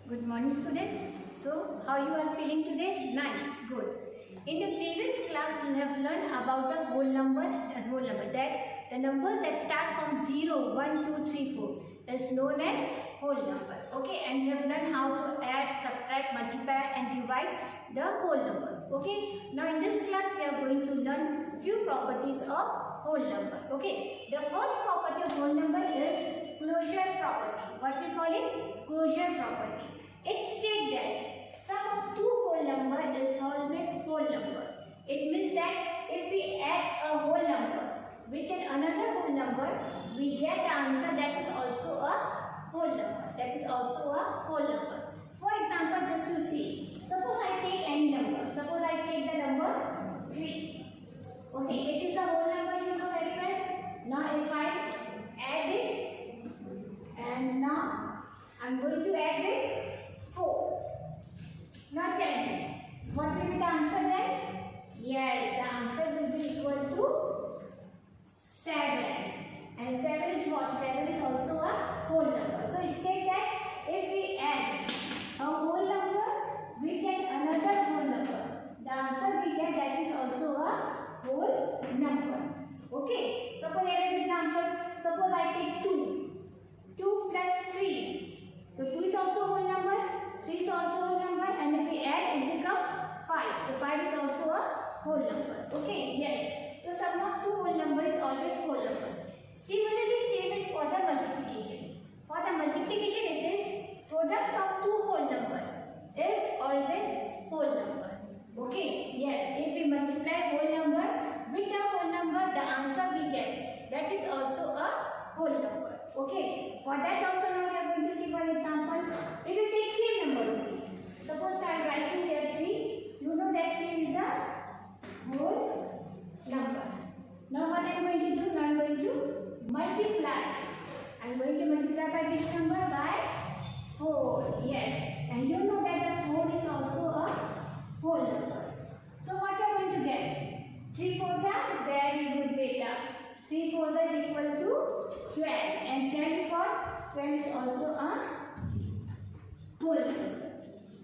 Good morning, students. So, how you are feeling today? Nice, good. In the previous class, you have learned about the whole number. That the numbers that start from 0, 1, 2, 3, 4 is known as whole number. Okay, and you have learned how to add, subtract, multiply, and divide the whole numbers. Okay. Now, in this class, we are going to learn few properties of whole number. Okay. The first property of whole number is closure property. What we call it? Closure property. It states that sum of two whole number is always whole number. It means that if we add a whole number with another whole number, we get the answer that is also a whole number. That is also a whole number. For example, just to see, suppose I take any number. Suppose I take the number 3. Okay, it is a whole number, you know very well. Now if I add it, and now I am going to add it 4. Now tell me, what will be the answer then? Yes, the answer will be equal to 7. And 7 is what? 7 is also a whole number. So it states that if we add a whole number with another whole number, the answer we get that is also a whole number. Okay. Suppose an example. Suppose I take 2. 2 plus 3. So 2 is also a whole number. 3 is also a whole number, and if we add, it becomes 5. The 5 is also a whole number. Okay, yes. So sum of two whole number is always whole number. Similarly, same is for the multiplication. For the multiplication, it is product of two whole number is always whole number. Okay, yes. If we multiply whole number with a whole number, the answer we get that is also a whole number. Okay. For that also now we are going to see one example. If you take same number only. Suppose I am writing here 3. You know that 3 is a whole number. Now what I am going to do? Now I am going to multiply. I am going to multiply by which number? By 4. Yes. And you know that the 4 is also a whole number. So what you are going to get? 3 4s are very good beta. 3 4s is equal to 12. And 12 is what? 12 is also a whole number.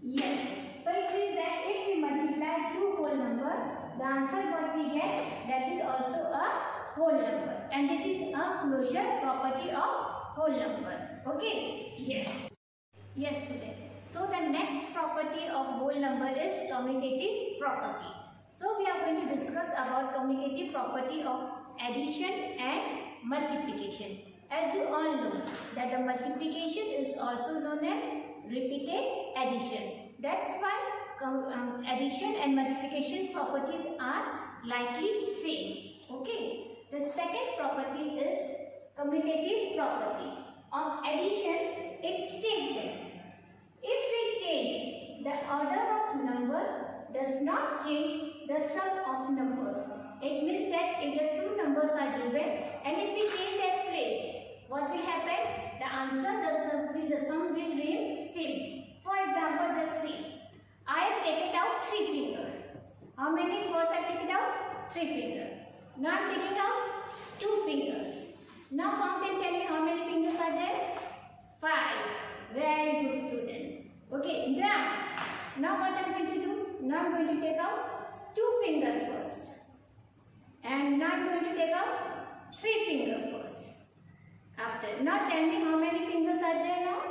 Yes. So it means that if we multiply two whole number, the answer what we get that is also a whole number. And it is a closure property of whole number. Okay? Yes. Yes, student. So the next property of whole number is commutative property. So we are going to discuss about commutative property of addition and multiplication. As you all know that the multiplication is also known as repeated addition. That's why addition and multiplication properties are likely same. Okay. The second property is commutative property. Of addition, it states that if we change the order of number, does not change the sum of numbers. It means that if the two numbers are given and if we change their place, what will happen? The answer, the sum will remain same. For example, just see. I have taken out 3 fingers. How many? First I take it out? 3 fingers. Now I am taking out 2 fingers. Now count and tell me how many fingers are there? 5. Very good, student. Okay, now what I am going to do? Now I am going to take out 2 fingers first. And now I am going to take out 3 fingers first. After. Now tell me how many fingers are there now?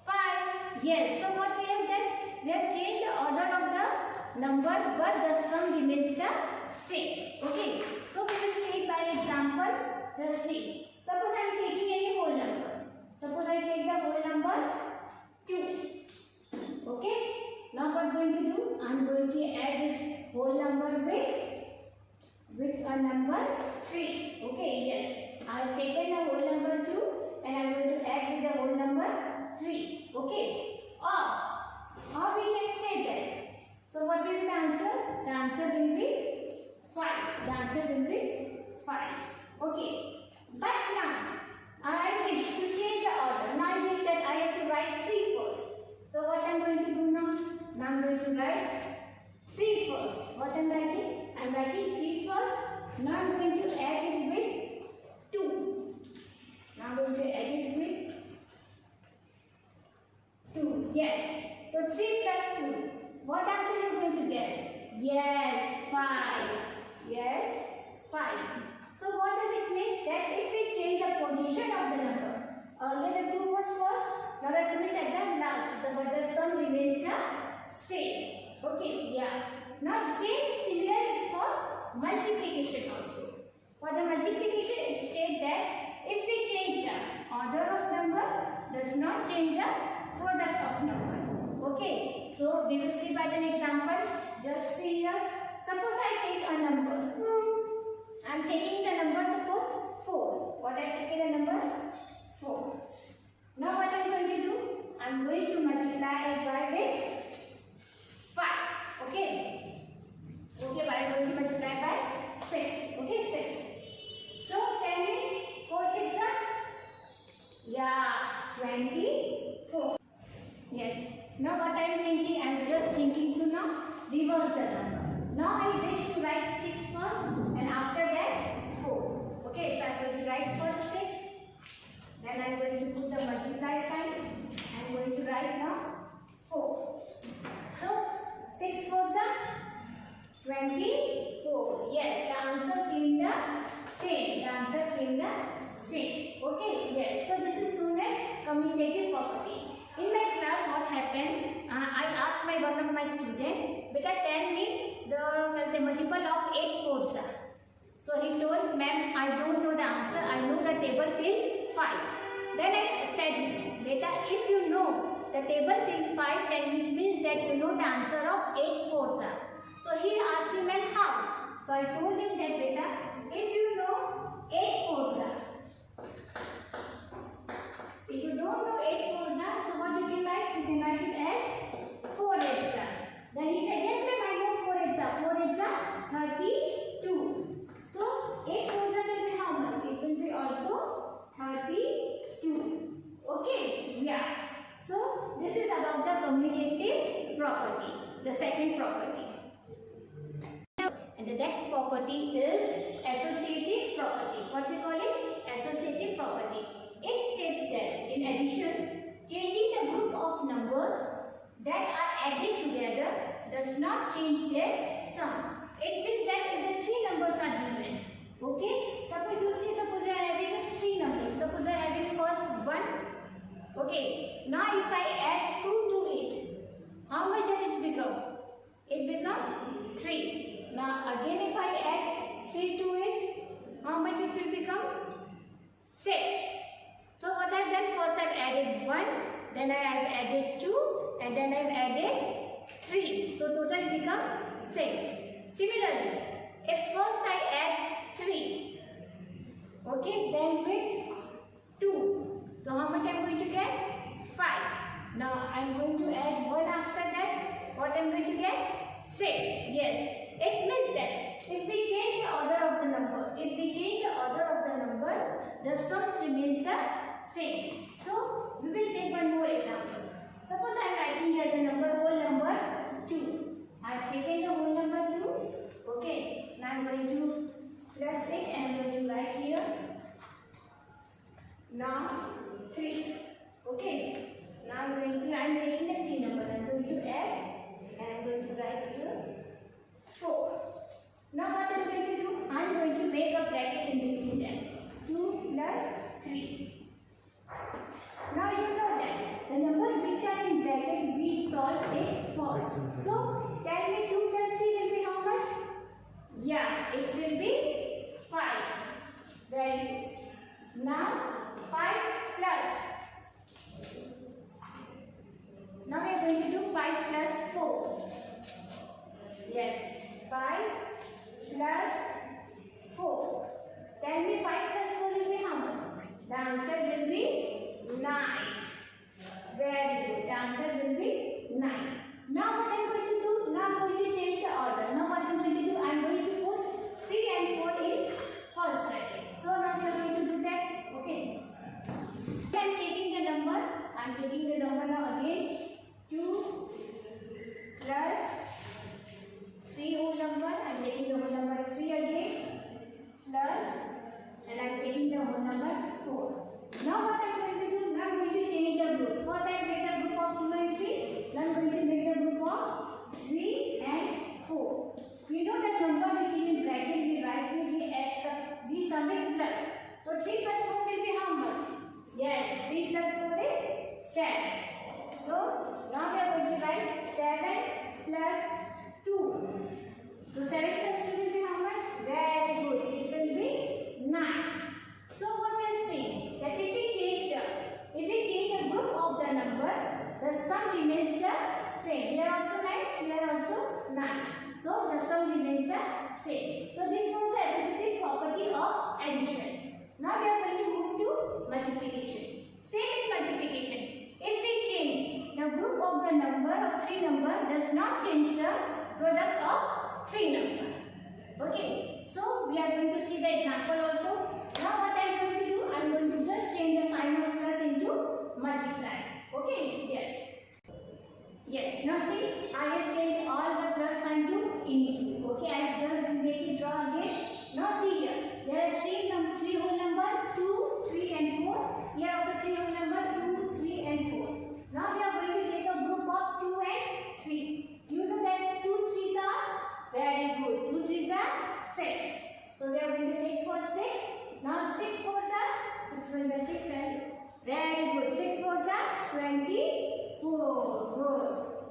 5. Yes. So what we have done? We have changed the order of the number, but the sum remains the same. Okay. So we will see by example. Just see. Suppose I am taking any whole number. Suppose I take the whole number 2. Okay. Now what I am going to do? I am going to add this whole number with a number 3. Okay. Yes. I have taken the whole number 2 and I am going to add with the whole number 3. Okay. Or we can say that. So what will be the answer? The answer will be 5. The answer will be 5. Okay. But now I wish to change the order. Now I wish that I have to write 3 first. So what I am going to do now? Now I am going to write 3 first. What I am writing? I am writing 3 first. Now I am going to add it with 2. Now I am going to add it with 2. Yes. position of the number. Earlier the 2 was first, now the 2 is at the last, but the sum remains the same. Okay, yeah. Now similar is for multiplication also. For the multiplication it states that if we change the order of number, does not change the product of number. Okay, so we will see by an example. Just see here. Suppose I take a number. I am taking the number, suppose 4. What I am taking the number? 4. Now what I am going to do? I am going to multiply it by with 5. Okay. Okay, but I am going to multiply by 6. Okay, 6. So tell me, 4 6 are? Yeah, 24. Yes. Now what I am thinking? I am just thinking to now reverse the number. Now I wish to write 6 first and after that 4. Okay, so I am going to write first 6. Then I am going to put the multiply sign. I am going to write now 4. So 6 4s are 24. Yes, the answer came the same. The answer came the same. Okay, yes. So this is known as commutative property. In my class, what happened? I asked one of my students, "Beta, tell me the multiple of 8 4s are." So he told, "Ma'am, I don't know the answer. I know the table till 5." Then I said, "Beta, if you know the table till 5, then it means that you know the answer of 8 4s are." So he asked him, "Ma'am, how?" So I told him that, "Beta, if you know 8 4s are, if you don't know 8 4s are, so what you can write? You can write it as 4 8s are." Then he said, "Yes ma'am, I know 4 8s are. 4 8s are 32. So 8 4s are will be how much? It will be also 32. Okay, yeah. So this is about the commutative property, the second property. And the next property is associative property. What we call it? Associative property. It states that in addition, changing the group of numbers that are added together does not change their sum. It means that if the 3 numbers are different, okay? Suppose you see, suppose you are having 3 numbers. Suppose you are having first 1. Okay. Now if I add 2 to it, how much does it become? It becomes 3. Now again if I add 3 to it, how much it will become? 6. So what I have done, first I have added 1, then I have added 2, and then I have added 3. So total becomes 6. Similarly, if first I add 3, okay, then with 2, so how much I am going to get? 5. Now I am going to add 1 after that. What I am going to get? 6. Yes. It means that if we change the order of the number, the sums remains the same. So we will take one more example. Suppose I am writing here the whole number 2. I have taken the whole number 2. Okay. Now I am going to plus it and I am going to write here. Now 3. Okay. Now I am taking the 3 number. I am going to add and I am going to write here 4. Now what I am going to do? I am going to make a bracket in between them. 2 plus 3. Now you know that the numbers which are in bracket we solve it first. So tell me 2 plus 3 will be how much? Yeah, it will be 5. Very good. Now 5 plus. Now we are going to do 5 plus 4. Yes, 5 plus 4. Tell me 5 plus 4 will be how much? The answer will be 9. Very good. The answer will be 9. Now what I am going to do? Now I am going to change the order. Now what I am going to do? I am going to put 3 and 4 in first bracket. So now we are going to do that. Okay. I am taking the number. I am taking the number now again. 2 plus 3 whole number. I am taking the whole number 3 again. Plus, and I am taking the whole number 4. Now what I am going to do? Now I am going to change the group. First I made a group of 2 and 3. Now I am going to make the group of 3 and 4. We know that number which is in bracket we write it, we sum it plus. So 3 plus 4 will be how much? number of 3 number does not change the product of 3 number. Okay, so we are going to see the example also. Now what I am going to do, I am going to just change the sign of plus into multiply. Okay, yes, now see, I have changed all the plus sign to into. Okay, I have just make it draw again. Now see here, there are three whole number 2, 3 and 4. Here also 3 whole number 2, 3 and 4. Now we are going to take a group of 2 and 3. You know that 2 3s are very good. 2 3s are 6. So we are going to take for 6. Now 6 4s are 6 1 by 6 value. Very good. 6 4s are 24. Good.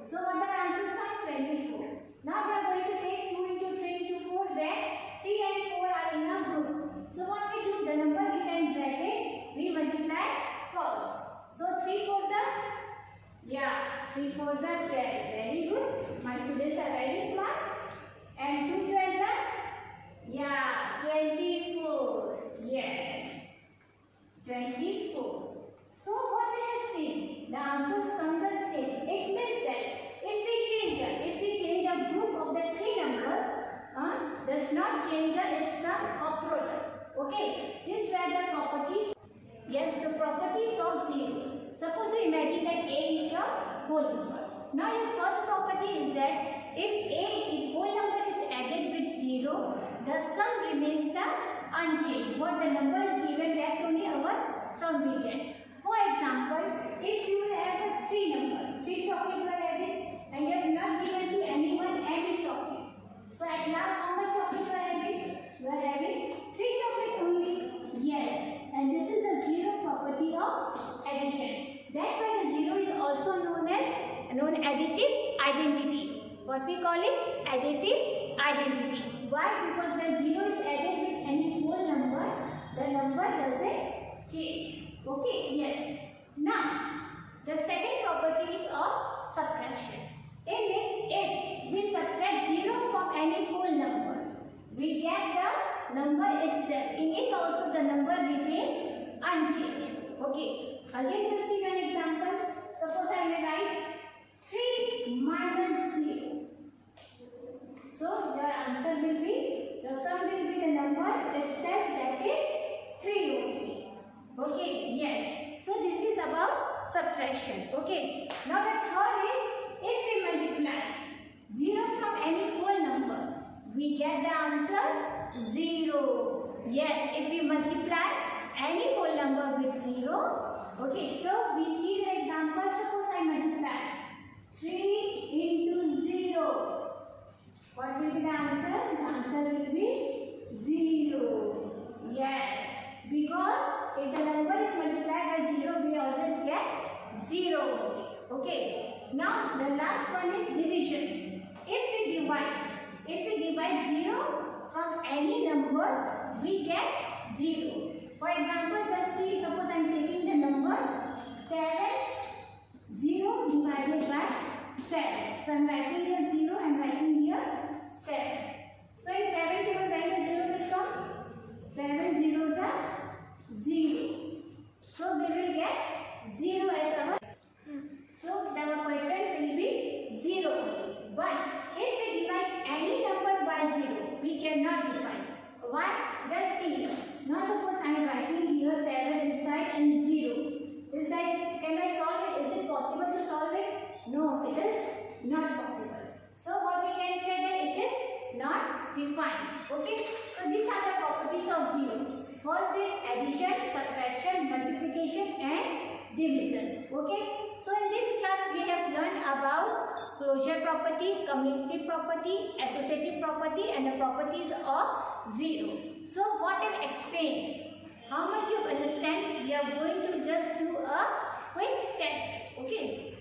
So what the answers come? 24. Now we are going to take 2 into 3 into 4 where 3 and 4 are in a group. So what we do? The number which I am bracket, we multiply first. So 3 4s are, 3 4s are very good. My students are very smart. And 2 12s are, 24. Yes, 24. So what we have seen, the answers come the same. It means that if we change a group of the 3 numbers, does not change its sum or product. Okay, these were the properties. Yes, the properties of 0. Suppose you imagine that A is a whole number. Now your first property is that if whole number is added with 0, the sum remains the unchanged. What the number is given, that only our sum we get. For example, if you have a 3 number, 3 chocolate you are having and you have not given to anyone any chocolate. So at last how much chocolate you are having? You are having 3 chocolate only. Yes, and this is the 0 property of addition. That's why the 0 is also known as additive identity. What we call it? Additive identity. Why? Because when 0 is added with any whole number, the number doesn't change. Okay, yes. Now, the second property is of subtraction. In it, if we subtract 0 from any whole number, we get the number itself. In it also the number remain unchanged. Okay, again just see one example. Suppose I may write 3 minus 0. So your answer will be, the sum will be the number itself, that is 3 only. Okay, yes. So this is about subtraction. Okay. Now the third is, if we multiply 0 from any whole number, we get the answer 0. Yes, if we multiply any whole number with 0. Okay, so we see the example. Suppose I multiply 3 into 0. What will be the answer? The answer will be 0. Yes, because if the number is multiplied by 0, we always get 0. Okay. Now the last one is division. If we divide 0 from any number, we get 0. For example, just see, suppose I am taking the number 7, 0 divided by 7. So I am writing here 0, I am writing here 7. So in 7 table, when the 0 will come? 7 zeros are 0. So we will get 0 as our. So the quotient will be 0. But if we divide any number by 0, we cannot divide. Why? Just see here. Now suppose I am writing here 7 inside and 0. Is that, can I solve it? Is it possible to solve it? No, it is not possible. So what we can say that it is not defined. Okay. So these are the properties of 0. First is addition, subtraction, multiplication and division. Okay. So in this class we have learned about closure property, commutative property, associative property and the properties of 0. So what I explained, how much you understand, we are going to just do a quick test. Okay.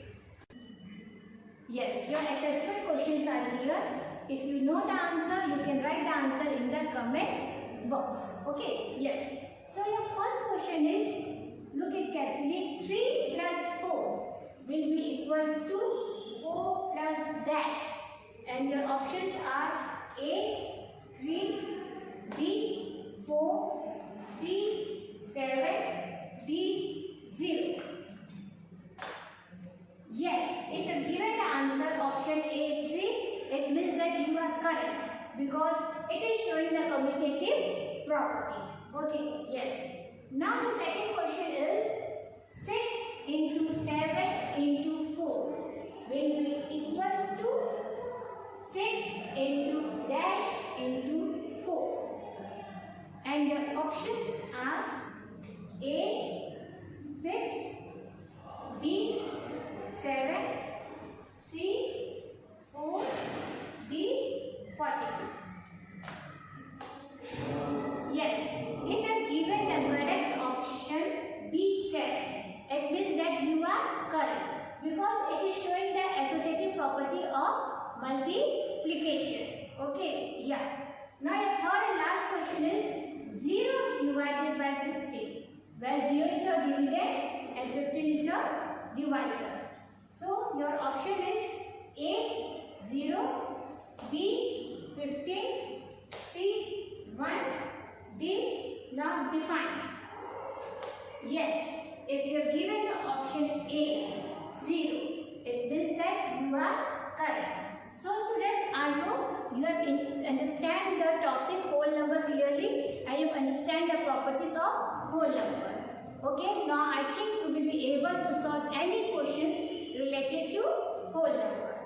Yes, your assessment questions are here. If you know the answer, you can write the answer in the comment box. Okay, yes. So your first question is, look it carefully. 3 plus 4 will be equals to 4 plus dash. And your options are A, 3, B, 4, C, 7, D, 0. Yes, if you given the property. Okay, yes. Now the second question is 6 into 7 into 4 will be equals to 6 into dash into 4. And your options are A 6, B 7, C 4, D 42. Yes, if you are given the correct option B7, it means that you are correct because it is showing the associative property of multiplication. Okay, yeah. Now your third and last question is 0 divided by 15. Where 0 is your dividend and 15 is your divisor. So your option is A 0, B 15, C 1, D not defined. Yes, if you are given the option A 0, it means that you are correct. So students, I hope you have understand the topic whole number clearly and you understand the properties of whole number. Okay, now I think we will be able to solve any questions related to whole number.